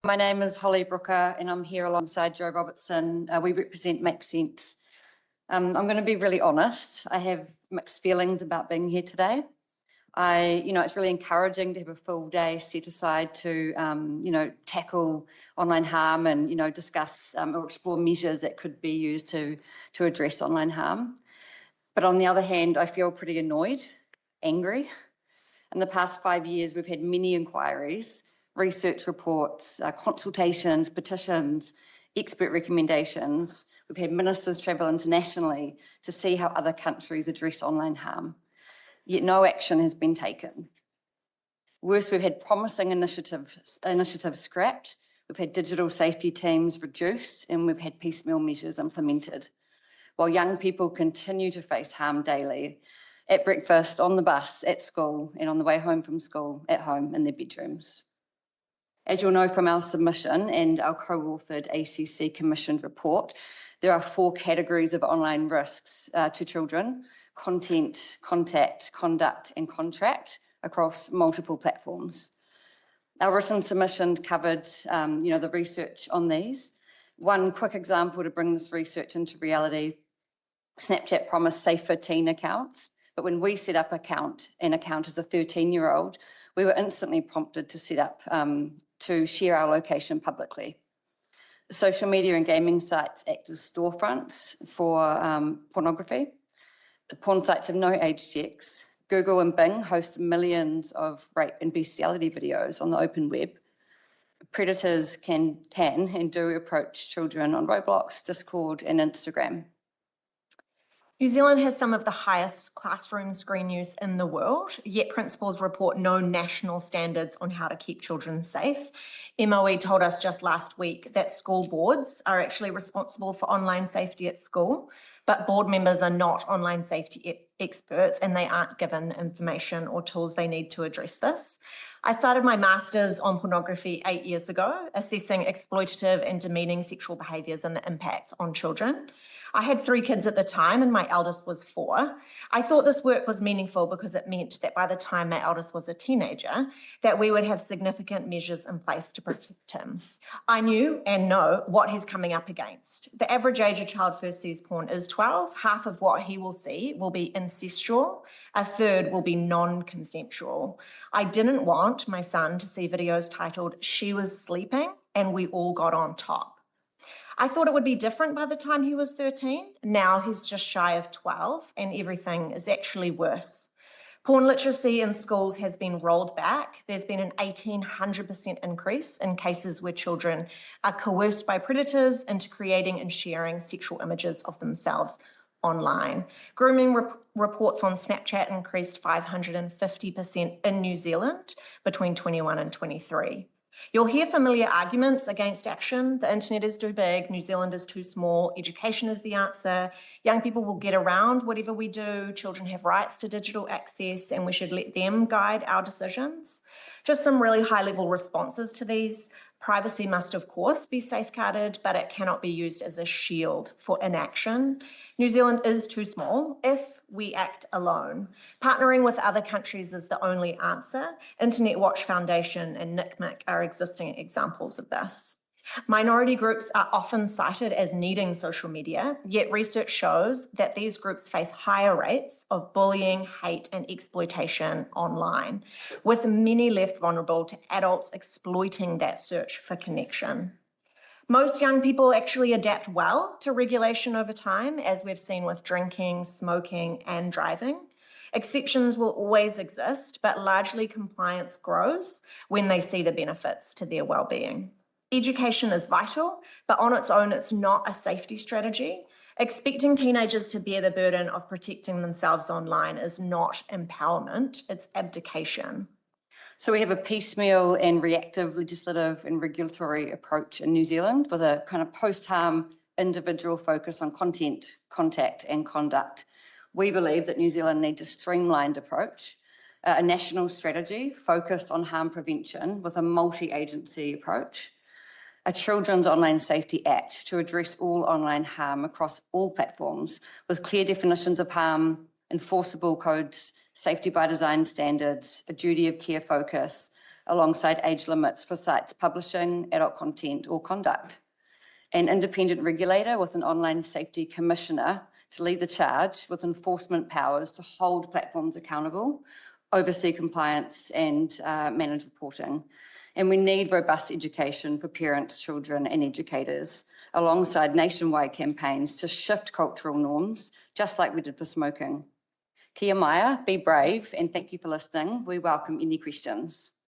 My name is Holly Brooker and I'm here alongside Joe Robertson. We represent Make Sense. I'm going to be really honest. I have mixed feelings about being here today. It's really encouraging to have a full day set aside to, tackle online harm and, discuss or explore measures that could be used to address online harm. But on the other hand, I feel pretty annoyed, angry. In the past 5 years, we've had many inquiries, research reports, consultations, petitions, expert recommendations. We've had ministers travel internationally to see how other countries address online harm, yet no action has been taken. Worse, we've had promising initiatives scrapped, we've had digital safety teams reduced, and we've had piecemeal measures implemented, while young people continue to face harm daily, at breakfast, on the bus, at school, and on the way home from school, at home, in their bedrooms. As you'll know from our submission and our co-authored ACC commissioned report, there are 4 categories of online risks to children: content, contact, conduct, and contract across multiple platforms. Our written submission covered the research on these. One quick example to bring this research into reality: Snapchat promised safer teen accounts, but when we set up an account as a 13-year-old, we were instantly prompted to set up to share our location publicly. Social media and gaming sites act as storefronts for pornography. The porn sites have no age checks. Google and Bing host millions of rape and bestiality videos on the open web. Predators can and do approach children on Roblox, Discord, and Instagram. New Zealand has some of the highest classroom screen use in the world, yet principals report no national standards on how to keep children safe. MOE told us just last week that school boards are actually responsible for online safety at school, but board members are not online safety experts and they aren't given the information or tools they need to address this. I started my master's on pornography 8 years ago, assessing exploitative and demeaning sexual behaviours and the impacts on children. I had 3 kids at the time and my eldest was 4. I thought this work was meaningful because it meant that by the time my eldest was a teenager, that we would have significant measures in place to protect him. I knew and know what he's coming up against. The average age a child first sees porn is 12. Half of what he will see will be incestual. A third will be non-consensual. I didn't want my son to see videos titled "She was sleeping and we all got on top." I thought it would be different by the time he was 13. Now he's just shy of 12 and everything is actually worse. Porn literacy in schools has been rolled back. There's been an 1,800% increase in cases where children are coerced by predators into creating and sharing sexual images of themselves online. Grooming reports on Snapchat increased 550% in New Zealand between 21 and 23. You'll hear familiar arguments against action. The internet is too big, New Zealand is too small, education is the answer, young people will get around whatever we do, children have rights to digital access and we should let them guide our decisions. Just some really high-level responses to these. Privacy must, of course, be safeguarded, but it cannot be used as a shield for inaction. New Zealand is too small if we act alone. Partnering with other countries is the only answer. Internet Watch Foundation and NCMEC are existing examples of this. Minority groups are often cited as needing social media, yet research shows that these groups face higher rates of bullying, hate, and exploitation online, with many left vulnerable to adults exploiting that search for connection. Most young people actually adapt well to regulation over time, as we've seen with drinking, smoking, and driving. Exceptions will always exist, but largely compliance grows when they see the benefits to their well-being. Education is vital, but on its own, it's not a safety strategy. Expecting teenagers to bear the burden of protecting themselves online is not empowerment, it's abdication. So we have a piecemeal and reactive legislative and regulatory approach in New Zealand with a kind of post-harm individual focus on content, contact, and conduct. We believe that New Zealand needs a streamlined approach, a national strategy focused on harm prevention with a multi-agency approach, a Children's Online Safety Act to address all online harm across all platforms with clear definitions of harm, enforceable codes, safety by design standards, a duty of care focus, alongside age limits for sites publishing adult content or conduct. An independent regulator with an online safety commissioner to lead the charge with enforcement powers to hold platforms accountable, oversee compliance and manage reporting. And we need robust education for parents, children and educators, alongside nationwide campaigns to shift cultural norms, just like we did for smoking. Kia Maya, be brave, and thank you for listening. We welcome any questions.